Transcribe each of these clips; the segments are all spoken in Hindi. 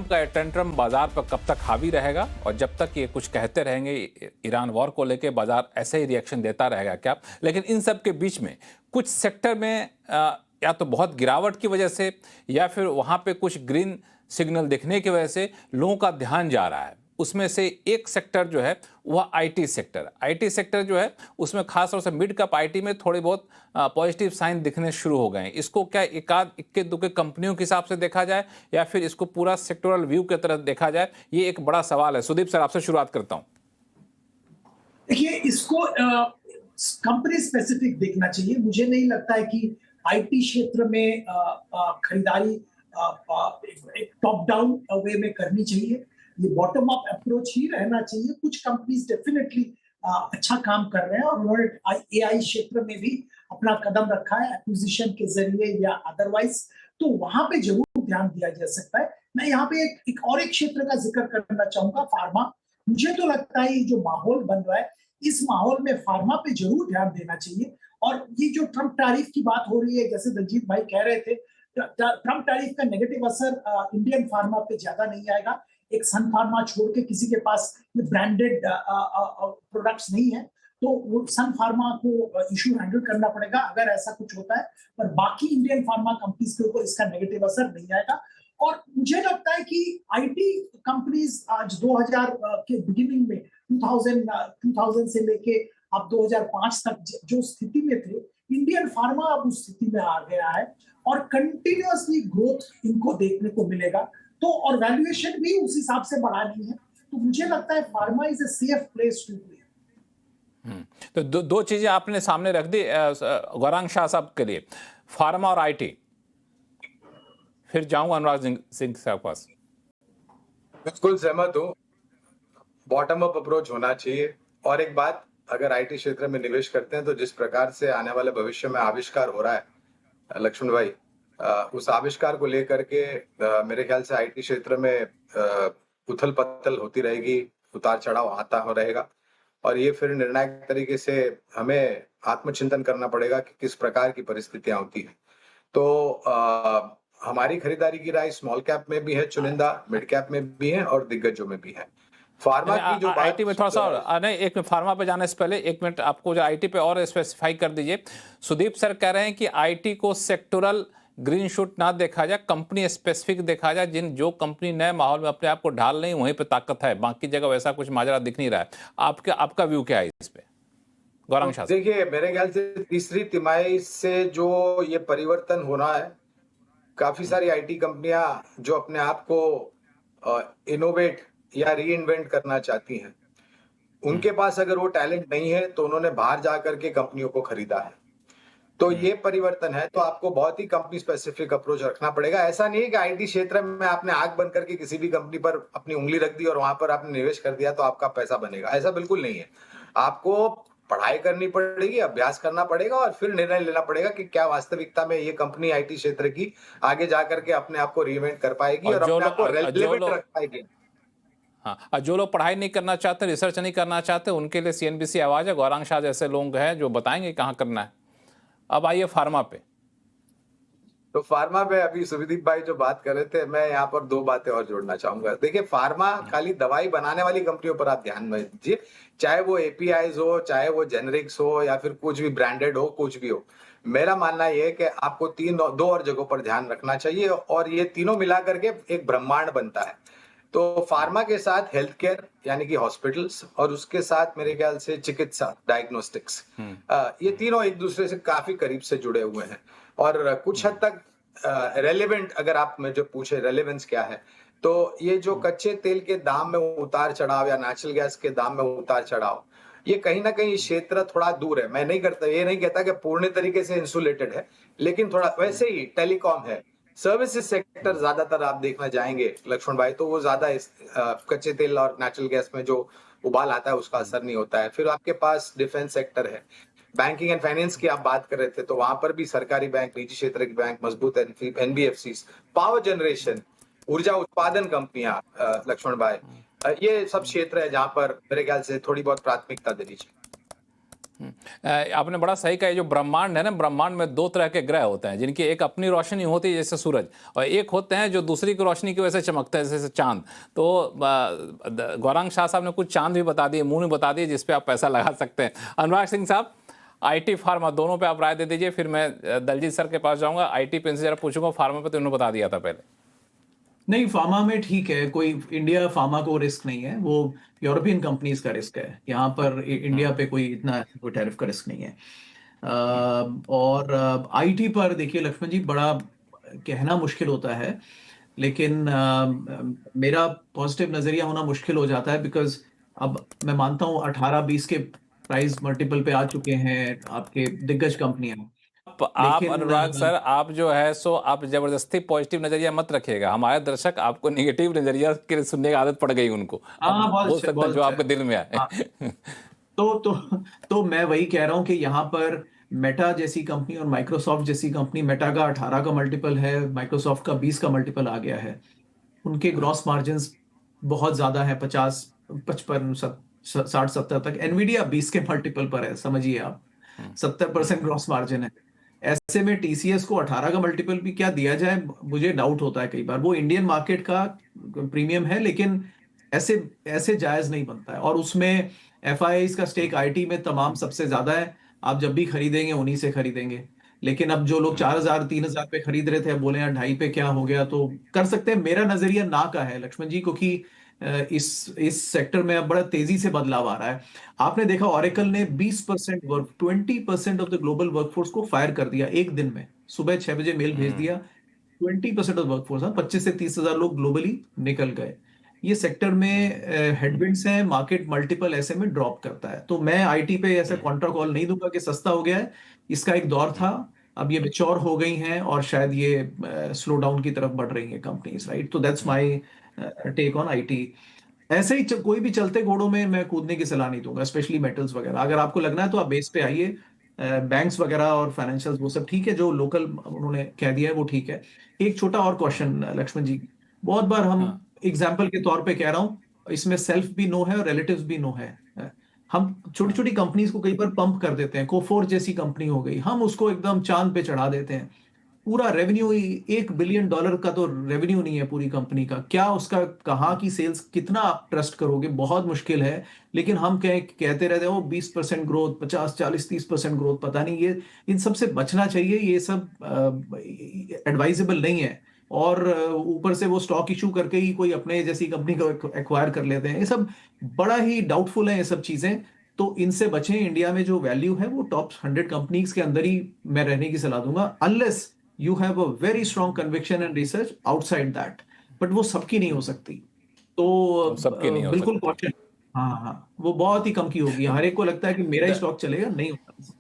ट्रंप का टेंट्रम बाजार पर कब तक हावी रहेगा और जब तक ये कुछ कहते रहेंगे ईरान वॉर को लेके बाजार ऐसे ही रिएक्शन देता रहेगा क्या? लेकिन इन सब के बीच में कुछ सेक्टर में या तो बहुत गिरावट की वजह से या फिर वहाँ पे कुछ ग्रीन सिग्नल दिखने की वजह से लोगों का ध्यान जा रहा है। उसमें से एक सेक्टर जो है वह आईटी सेक्टर जो है उसमें खास तौर से मिड कैप आईटी में थोड़े बहुत पॉजिटिव साइन दिखने शुरू हो गए हैं। इसको क्या एकाध इक्के दुक्के कंपनियों के हिसाब से देखा जाए या फिर इसको पूरा सेक्टोरल व्यू की तरह देखा जाए, ये एक बड़ा सवाल है। सुदीप सर, आपसे शुरुआत करता हूं। देखिए, इसको कंपनी स्पेसिफिक देखना चाहिए। मुझे नहीं लगता है कि आईटी क्षेत्र में खरीदारी एक टॉप डाउन वे में करनी चाहिए। ये बॉटम अप अप्रोच ही रहना चाहिए। कुछ कंपनीज डेफिनेटली अच्छा काम कर रहे हैं और उन्होंने एआई क्षेत्र में भी अपना कदम रखा है एक्विजिशन के जरिए या अदरवाइज, तो वहां पे जरूर ध्यान दिया जा सकता है। मैं यहाँ पे एक और एक क्षेत्र का जिक्र करना चाहूंगा, फार्मा। मुझे तो लगता है ये जो माहौल बन रहा है, इस माहौल में फार्मा पे जरूर ध्यान देना चाहिए। और ये जो ट्रम्प टैरिफ की बात हो रही है, जैसे दलजीत भाई कह रहे थे, ट्रम्प टैरिफ का नेगेटिव असर इंडियन फार्मा पे ज्यादा नहीं आएगा। एक सन फार्मा छोड़ के किसी के पास ब्रांडेड प्रोडक्ट्स नहीं है, तो वो सन फार्मा को इशू हैंडल करना पड़ेगा अगर ऐसा कुछ होता है। पर बाकी इंडियन फार्मा कंपनीज के ऊपर इसका नेगेटिव असर नहीं आएगा। और मुझे लगता है कि आईटी कंपनीज आज 2000 के बिगिनिंग में 2000 से लेके अब 2005 तक जो स्थिति में थे, इंडियन फार्मा अब उस स्थिति में आ गया है और कंटिन्यूअसली ग्रोथ इनको देखने को मिलेगा। तो और वैल्यूएशन भी उस हिसाब से बढ़ानी है। तो मुझे लगता है pharma is a safe place to play. तो दो चीजें आपने सामने रख दी गौरांग शाह साहब के लिए, फार्मा और आईटी। फिर जाऊंगा अनुराग सिंह साहब के पास। बिल्कुल सहमत हूँ, बॉटम अप अप्रोच होना चाहिए। और एक बात, अगर आईटी क्षेत्र में निवेश करते हैं तो जिस प्रकार से आने वाले भविष्य में आविष्कार हो रहा है लक्ष्मण भाई, उस आविष्कार को लेकर के मेरे ख्याल से आईटी क्षेत्र में उथल पथल होती रहेगी, उतार चढ़ाव आता हो रहेगा। और ये फिर निर्णायक तरीके से हमें आत्मचिंतन करना पड़ेगा कि किस प्रकार की परिस्थितियां होती है। तो हमारी खरीदारी की राय स्मॉल कैप में भी है, चुनिंदा मिड कैप में भी है और दिग्गजों में भी है। फार्मा की जो आईटी में थोड़ा सा नहीं, एक मिनट फार्मा पे जाने से पहले एक मिनट आपको जो आईटी पे और स्पेसिफाई कर दीजिए। सुदीप सर कह रहे हैं कि आईटी को सेक्टोरल ग्रीन शूट ना देखा जाए, कंपनी स्पेसिफिक देखा जाए। जो कंपनी नए माहौल में अपने आप को ढाल नहीं, वहीं पे ताकत है, बाकी जगह वैसा कुछ माजरा दिख नहीं रहा है। आपका व्यू क्या है इस पे गौरांग शाह? देखिए, मेरे ख्याल से तीसरी तिमाही से जो ये परिवर्तन होना है, काफी सारी आईटी कंपनियां जो अपने आप को इनोवेट या री इन्वेंट करना चाहती हैं, उनके पास अगर वो टैलेंट नहीं है तो उन्होंने बाहर जाकर के कंपनियों को खरीदा है। तो ये परिवर्तन है, तो आपको बहुत ही कंपनी स्पेसिफिक अप्रोच रखना पड़ेगा। ऐसा नहीं है कि आईटी क्षेत्र में आपने आंख बंद करके किसी भी कंपनी पर अपनी उंगली रख दी और वहां पर आपने निवेश कर दिया तो आपका पैसा बनेगा। ऐसा बिल्कुल नहीं है। आपको पढ़ाई करनी पड़ेगी, अभ्यास करना पड़ेगा और फिर निर्णय लेना पड़ेगा कि क्या वास्तविकता में ये कंपनी आईटी क्षेत्र की आगे जाकर के अपने आप को रीइन्वेंट कर पाएगी और अपने आप को रेलेवेंट रख पाएगी। हाँ, जो लोग पढ़ाई नहीं करना चाहते, रिसर्च नहीं करना चाहते, उनके लिए सीएनबीसी आवाज है। गौरांग शाह जैसे लोग हैं जो बताएंगे कहाँ करना है। अब आइए फार्मा पे। तो फार्मा पे अभी सुविदीप भाई जो बात कर रहे थे, मैं यहाँ पर दो बातें और जोड़ना चाहूंगा। देखिए, फार्मा खाली दवाई बनाने वाली कंपनियों पर आप ध्यान मत दीजिए, चाहे वो एपीआईज हो, चाहे वो जेनरिक्स हो या फिर कुछ भी ब्रांडेड हो, कुछ भी हो। मेरा मानना यह है कि आपको दो और जगहों पर ध्यान रखना चाहिए और ये तीनों मिलाकर के एक ब्रह्मांड बनता है। तो फार्मा के साथ हेल्थ केयर यानी कि हॉस्पिटल्स और उसके साथ मेरे ख्याल से चिकित्सा डायग्नोस्टिक्स, ये तीनों एक दूसरे से काफी करीब से जुड़े हुए हैं और कुछ हद तक रेलेवेंट। अगर आप मुझे पूछे रेलेवेंस क्या है, तो ये जो कच्चे तेल के दाम में उतार चढ़ाव या नेचुरल गैस के दाम में उतार चढ़ाव, ये कहीं ना कहीं क्षेत्र थोड़ा दूर है। मैं ये नहीं कहता कि पूर्ण तरीके से इंसुलेटेड है, लेकिन थोड़ा वैसे ही टेलीकॉम है, सर्विसेज सेक्टर ज्यादातर आप देखना जाएंगे लक्ष्मण भाई, तो वो ज्यादा कच्चे तेल और नेचुरल गैस में जो उबाल आता है उसका असर नहीं होता है। फिर आपके पास डिफेंस सेक्टर है, बैंकिंग एंड फाइनेंस की आप बात कर रहे थे, तो वहां पर भी सरकारी बैंक, निजी क्षेत्र के बैंक मजबूत है, एनबीएफसी, पावर जनरेशन, ऊर्जा उत्पादन कंपनियां लक्ष्मण भाई, ये सब क्षेत्र है जहां पर मेरे ख्याल से थोड़ी बहुत प्राथमिकता देनी चाहिए। आपने बड़ा सही कहा, ये जो ब्रह्मांड है ना, ब्रह्मांड में दो तरह के ग्रह होते हैं जिनकी एक अपनी रोशनी होती है जैसे सूरज, और एक होते हैं जो दूसरी की रोशनी की वजह से चमकते हैं जैसे चांद। तो गौरांग शाह साहब ने कुछ चांद भी बता दिए, मून भी बता दिए जिस पे आप पैसा लगा सकते हैं। अनुराग सिंह साहब, आईटी फार्मा दोनों पे आप राय दे दीजिए, फिर मैं दलजीत सर के पास जाऊंगा। आईटी पे इनसे जरा पूछूंगा, फार्मा पे तो इन्होंने बता दिया था पहले। नहीं, फार्मा में ठीक है, कोई इंडिया फार्मा को रिस्क नहीं है, वो यूरोपियन कंपनीज का रिस्क है। यहाँ पर इंडिया पे कोई इतना कोई टैरिफ का रिस्क नहीं है। और आईटी पर देखिए लक्ष्मण जी, बड़ा कहना मुश्किल होता है, लेकिन मेरा पॉजिटिव नजरिया होना मुश्किल हो जाता है, बिकॉज अब मैं मानता हूँ 18-20 के प्राइस मल्टीपल पे आ चुके हैं आपके दिग्गज कंपनियां। आप लेकिन अनुराग सर, आप जो है सो आप जबरदस्ती पॉजिटिव नजरिया मत रखिएगा। हमारे दर्शक आपको नेगेटिव नजरिया के सुनने की आदत पड़ गई उनको। हाँ, बहुत बोल अच्छा, सकते हैं बहुत जो अच्छा। आपके दिल में आए। हाँ, तो मैं वही कह रहा हूँ कि यहाँ पर मेटा जैसी कंपनी और माइक्रोसॉफ्ट जैसी कंपनी, मेटा का 18 का मल्टीपल है, माइक्रोसॉफ्ट का 20 का मल्टीपल आ गया है। उनके ग्रॉस मार्जिन्स बहुत ज्यादा है, 50, 55, 60-70 तक। एनवीडिया 20 के मल्टीपल पर है, समझिए आप, 70% ग्रॉस मार्जिन है। ऐसे में टीसीएस को 18 का मल्टीपल भी क्या दिया जाए, मुझे डाउट होता है कई बार। वो इंडियन मार्केट का प्रीमियम है, लेकिन ऐसे ऐसे जायज नहीं बनता है। और उसमें एफआईआई का स्टेक आईटी में तमाम सबसे ज्यादा है। आप जब भी खरीदेंगे उन्हीं से खरीदेंगे। लेकिन अब जो लोग 4000 3000 पे खरीद रहे थे, अब बोले यार 2.5 पे क्या हो गया, तो कर सकते हैं। मेरा नजरिया ना का है लक्ष्मण जी, क्योंकि इस सेक्टर में अब बड़ा तेजी से बदलाव आ रहा है। आपने देखा ओरेकल ने 20% ऑफ द ग्लोबल वर्कफोर्स को फायर कर दिया एक दिन में। सुबह 6 बजे मेल भेज दिया, 20% ऑफ वर्कफोर्स, 25 से 30,000 लोग ग्लोबली निकल गए। ये सेक्टर में हेडविंड्स हैं, मार्केट मल्टीपल ऐसे में ड्रॉप करता है। तो मैं आईटी पे ऐसा कॉन्ट्रा कॉल नहीं दूंगा कि सस्ता हो गया है। इसका एक दौर था, अब ये मैच्योर हो गई हैं और शायद ये स्लो डाउन की तरफ बढ़ रही हैं कंपनीज, राइट। तो that's my take on IT. ऐसे ही कोई भी चलते घोड़ों में मैं कूदने की सलाह नहीं दूंगा, स्पेशली मेटल्स वगैरह। अगर आपको लगना है तो आप बेस पे आइए। बैंक्स वगैरह और फाइनेंशियल्स वो सब ठीक है, जो लोकल उन्होंने कह दिया है वो ठीक है। एक छोटा और क्वेश्चन लक्ष्मण जी, बहुत बार हम एग्जाम्पल के तौर पे कह रहा हूं, इसमें सेल्फ भी नो है और रिलेटिव्स भी नो है। हम छोटी छोटी कंपनीज को कई बार पंप कर देते हैं। कोफोर जैसी कंपनी हो गई, हम उसको एकदम चांद पे चढ़ा देते हैं। पूरा रेवेन्यू ही $1 बिलियन का तो रेवेन्यू नहीं है पूरी कंपनी का। क्या उसका कहाँ की सेल्स, कितना आप ट्रस्ट करोगे, बहुत मुश्किल है। लेकिन हम कहते रहते हैं वो 20% ग्रोथ, 50 40 30% ग्रोथ, पता नहीं। ये इन सब से बचना चाहिए, ये सब एडवाइजेबल नहीं है। और ऊपर से वो स्टॉक इशू करके ही कोई अपने जैसी कंपनी को एक्वायर कर लेते हैं। ये सब बड़ा ही डाउटफुल है, ये सब चीजें। तो इनसे बचें। इंडिया में जो वैल्यू है वो टॉप 100 कंपनीज के अंदर ही मैं रहने की सलाह दूंगा, unless you have a very strong conviction and research outside that. But वो सबकी नहीं हो सकती। तो सबकी नहीं हो बिल्कुल सकती। कॉशन। हाँ हाँ, वो बहुत ही कम की होगी। हर एक को लगता है कि मेरा ही स्टॉक चलेगा, नहीं होता।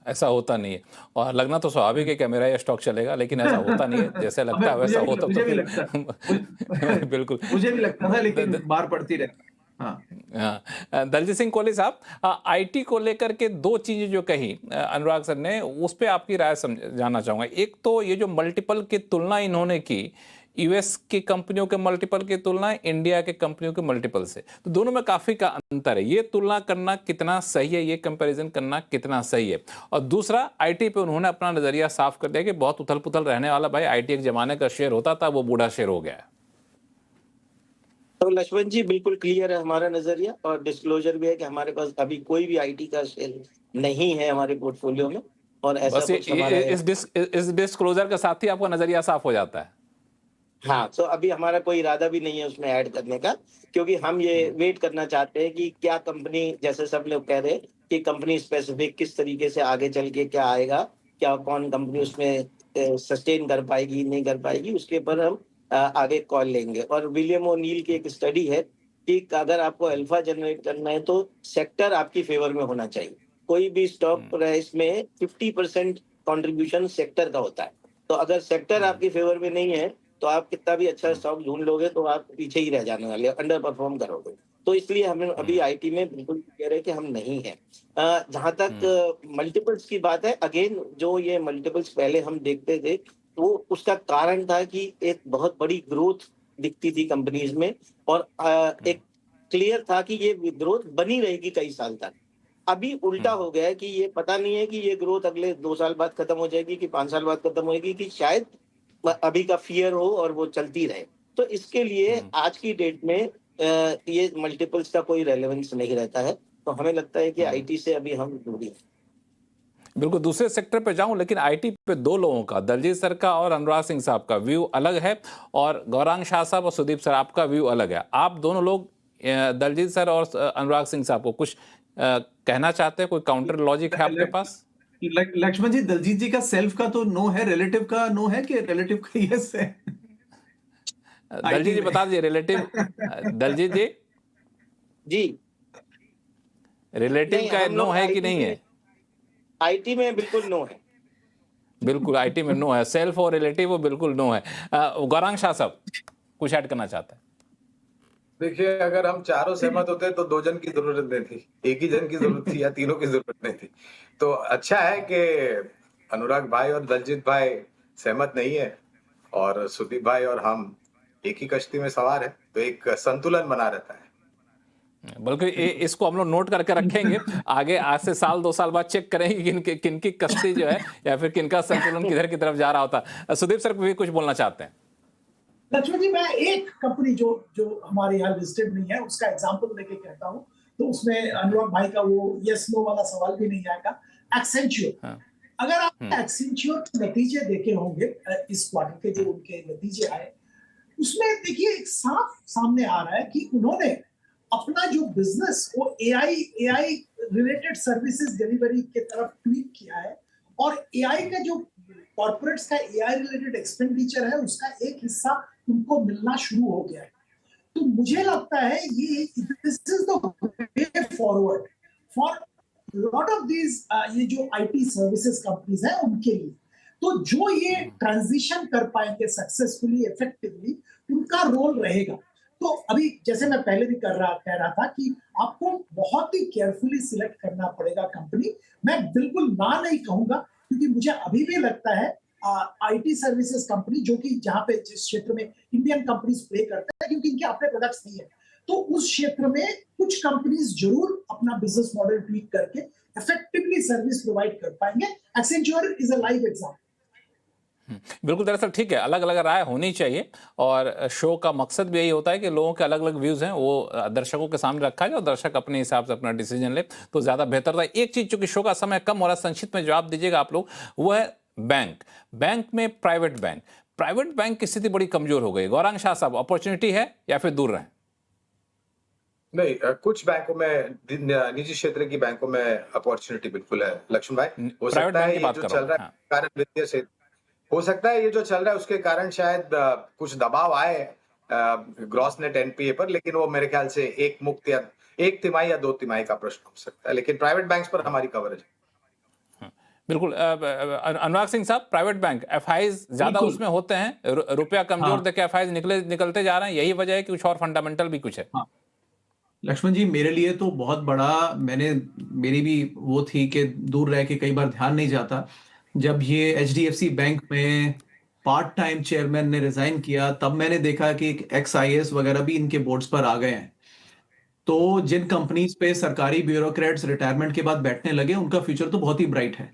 ऐसा होता नहीं है, और लगना तो स्वाभाविक है कि मेरा ये स्टॉक चलेगा, लेकिन ऐसा होता नहीं है। जैसे लगता है वैसा होता मुझे तो भी फिर लगता बिल्कुल। मुझे भी लगता था, लेकिन बार पड़ती रहती। हाँ, हाँ, दलजीत सिंह कोहली साहब, आईटी को लेकर के दो चीजें जो कही अनुराग सर ने, उस पर आपकी राय जानना चाहूंगा। एक तो ये जो मल्टीपल की तुलना इन्होंने की, यूएस की कंपनियों के मल्टीपल की तुलना इंडिया के कंपनियों के मल्टीपल से, तो दोनों में काफी का अंतर है। ये तुलना करना कितना सही है, ये कंपैरिजन करना कितना सही है? और दूसरा, आईटी पे उन्होंने अपना नजरिया साफ कर दिया कि बहुत उथल पुथल रहने वाला, भाई आईटी एक जमाने का शेयर होता था, वो बूढ़ा शेयर हो गया है। तो लक्ष्मण जी, बिल्कुल क्लियर है हमारा नजरिया, और डिस्क्लोजर भी है कि हमारे पास अभी कोई भी आईटी का शेयर नहीं है हमारे पोर्टफोलियो में। और ऐसा बस कुछ हमारा इस डिस्क्लोजर के साथ ही आपका नजरिया साफ हो जाता है। हाँ, तो अभी हमारा कोई इरादा भी नहीं है उसमें ऐड करने का, क्योंकि हम ये वेट करना चाहते हैं कि क्या कंपनी, जैसे सब लोग कह रहे हैं कि कंपनी स्पेसिफिक किस तरीके से आगे चल के क्या आएगा, क्या कौन कंपनी उसमें सस्टेन कर पाएगी नहीं कर पाएगी, उसके ऊपर हम आगे कॉल लेंगे। और विलियम ओनील की एक स्टडी है कि अगर आपको अल्फा जनरेट करना है तो सेक्टर आपकी फेवर में होना चाहिए। कोई भी स्टॉक प्राइस में 50% कॉन्ट्रीब्यूशन सेक्टर का होता है। तो अगर सेक्टर आपकी फेवर में नहीं है तो आप कितना भी अच्छा स्टॉक ढूंढ लोगे तो आप पीछे ही रह जाने वाले, अंडर परफॉर्म करोगे। तो इसलिए हमें अभी आईटी में बिल्कुल कह रहे हैं कि हम नहीं हैं। जहां तक मल्टीपल्स की बात है, अगेन जो ये मल्टीपल्स पहले हम देखते थे, तो उसका कारण था कि एक बहुत बड़ी ग्रोथ दिखती थी कंपनीज में, और एक क्लियर था कि ये ग्रोथ बनी रहेगी कई साल तक। अभी उल्टा हो गया है कि ये पता नहीं है कि ये ग्रोथ अगले 2 साल बाद खत्म हो जाएगी कि 5 साल बाद खत्म होएगी, कि शायद अभी का फियर हो और वो चलती रहे। तो इसके लिए आज की डेट में ये मल्टीपल्स का कोई रेलेवेंस नहीं रहता है। तो हमें लगता है कि आईटी से अभी हम दूरी हैं। बिल्कुल दूसरे सेक्टर पे जाऊं, लेकिन आईटी पे दो लोगों का, दलजीत सर का और अनुराग सिंह साहब का व्यू अलग है, और गौरांग शाह साहब और सुदीप सर आपका व्यू अलग है। आप दोनों लोग दलजीत सर और अनुराग सिंह साहब को कुछ कहना चाहते हैं? कोई काउंटर लॉजिक है आपके पास? लक्ष्मण जी, दलजीत जी का सेल्फ का तो नो है, रिलेटिव का नो है कि रिलेटिव का यस है? दलजीत जी बता दीजिए रिलेटिव। दलजीत जी जी, रिलेटिव नहीं, का हम नो लोग है कि आईटी नहीं में है? आईटी में बिल्कुल नो है। बिल्कुल आईटी में नो है, सेल्फ और रिलेटिव वो बिल्कुल नो है। गौरांग शाह साहब कुछ ऐड करना चाहते हैं? देखिए, अगर हम चारों सहमत होते तो 2 जन की जरूरत नहीं थी, एक ही जन की जरूरत थी या तीनों की जरूरत नहीं थी। तो अच्छा है कि अनुराग भाई और दलजीत भाई सहमत नहीं है और सुदीप भाई और हम एक ही कश्ती में सवार है, तो एक संतुलन बना रहता है। बल्कि इसको हम लोग नोट करके रखेंगे, आगे आज से साल 2 साल बाद चेक करेंगे कि किनकी कश्ती जो है या फिर किनका संतुलन किधर की तरफ जा रहा होता। सुदीप सर भी कुछ बोलना चाहते हैं? लक्ष्मण जी, मैं एक कंपनी जो जो हमारे यहाँ लिस्टेड नहीं है उसका एग्जांपल लेके कहता हूँ, तो उसमें अनुराग भाई का वो यस नो वाला सवाल भी नहीं आएगा। एक्सेंच्योर, हाँ। अगर आप एक्सेंच्योर के नतीजे देखे होंगे इस क्वार्टर के जो उनके नतीजे आए, उसमें देखिए एक साफ सामने आ रहा है कि उन्होंने अपना जो बिजनेस वो एआई रिलेटेड सर्विसेज डिलीवरी की तरफ ट्वीट किया है, और एआई का जो कॉर्पोरेट्स का एआई रिलेटेड एक्सपेंडिचर है उसका एक हिस्सा उनको मिलना शुरू हो गया है। तो मुझे लगता है ये this is the way forward for lot of these ये जो आईटी सर्विसेज कंपनीज हैं उनके लिए। तो जो ये ट्रांजिशन कर पाएंगे सक्सेसफुली इफेक्टिवली, उनका रोल रहेगा। तो अभी जैसे मैं पहले भी कह रहा था कि आपको बहुत ही केयरफुली सिलेक्ट करना पड़ेगा कंपनी। मैं बिल्कुल ना नहीं कहूंगा, क्योंकि मुझे अभी भी लगता है आईटी सर्विसेज कंपनी जो कि जहां पे जिस क्षेत्र में इंडियन कंपनीज प्ले करते हैं, क्योंकि इनके अपने प्रोडक्ट्स नहीं है, तो उस क्षेत्र में कुछ कंपनीज जरूर अपना बिजनेस मॉडल ट्वीक करके इफेक्टिवली सर्विस प्रोवाइड कर पाएंगे। एक्सेंचुअर इज अ लाइव एग्जांपल। बिल्कुल, दरअसल ठीक है, अलग अलग राय होनी चाहिए, और शो का मकसद भी यही होता है कि लोगों के अलग अलग व्यूज़ हैं वो दर्शकों के सामने रखा जाए और दर्शक अपने हिसाब से अपना डिसीजन ले तो ज़्यादा बेहतर था। एक चीज़, चूंकि शो का समय कम हो रहा है, संक्षिप्त में जवाब दीजिएगा आप लोग, वो है बैंक में प्राइवेट बैंक की स्थिति बड़ी कमजोर हो गई। गौरांग शाह साहब, अपॉर्चुनिटी है या फिर दूर रहें? नहीं, कुछ बैंकों में, निजी क्षेत्र की बैंकों में अपॉर्चुनिटी बिल्कुल है लक्ष्मण भाई। हो प्राइवेट सकता बैंक है की ये बात जो कर चल रहा हूं। रहा है कारण वित्तीय क्षेत्र, हो सकता है ये जो चल रहा है उसके कारण शायद कुछ दबाव आए ग्रॉस नेट एनपीए पर, लेकिन वो मेरे ख्याल से एक तिमाही या 2 तिमाही का प्रश्न हो सकता है, लेकिन प्राइवेट बैंक्स पर हमारी कवरेज है। बिल्कुल। अनुराग सिंह साहब, प्राइवेट बैंक एफआईज ज्यादा उसमें होते हैं, रुपया कमजोर देके एफआईज निकलते जा रहे हैं, यही वजह है कि कुछ और फंडामेंटल भी कुछ है? लक्ष्मण जी, मेरे लिए तो बहुत बड़ा, मेरी भी वो थी कि दूर रह के कई बार ध्यान नहीं जाता। जब ये एचडीएफसी बैंक में पार्ट टाइम चेयरमैन ने रिजाइन किया, तब मैंने देखा कि एक्स आईएएस वगैरह भी इनके बोर्ड्स पर आ गए हैं। तो जिन कंपनीज पे सरकारी ब्यूरोक्रेट्स रिटायरमेंट के बाद बैठने लगे, उनका फ्यूचर तो बहुत ही ब्राइट है।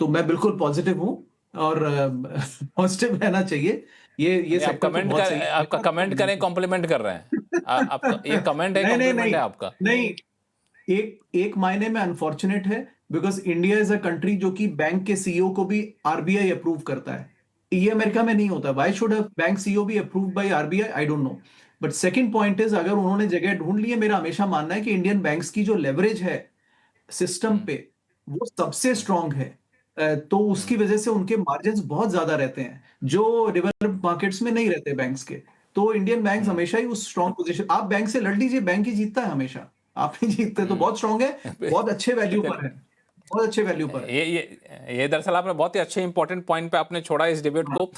तो मैं बिल्कुल पॉजिटिव हूँ, और पॉजिटिव रहना चाहिए। ये आप सेक्टर तो कमेंट बहुत कर सही है। आपका कमेंट करें, कॉम्प्लीमेंट कर रहे हैं आपका? ये कमेंट है, नहीं नहीं कॉम्प्लीमेंट नहीं है आपका? नहीं, एक मायने में अनफॉर्चुनेट है, because India is a country जो कि बैंक के सीईओ को भी आरबीआई अप्रूव करता है। ये अमेरिका में नहीं होता। Why should a bank CEO be approved by RBI? I don't know. But second point is, अगर उन्होंने जगह ढूंढ ली है, मेरा हमेशा मानना है कि इंडियन बैंक्स की जो लेवरेज है सिस्टम पे, वो सबसे स्ट्रांग है। तो उसकी वजह से उनके मार्जिन्स बहुत ज्यादा रहते हैं, जो डेवलप्ड मार्केट्स में नहीं रहते बैंक्स के। तो इंडियन बैंक्स हमेशा ही उस स्ट्रांग पोजीशन, आप बैंक से लड़ लीजिए, बैंक ही जीतता है हमेशा, आप नहीं जीतते। तो बहुत स्ट्रांग है, बहुत अच्छे वैल्यू पर है, बहुत अच्छे वैल्यू पर है। ये दरअसल आपने बहुत ही अच्छे इंपॉर्टेंट पॉइंट पे आपने छोड़ा इस डिबेट को।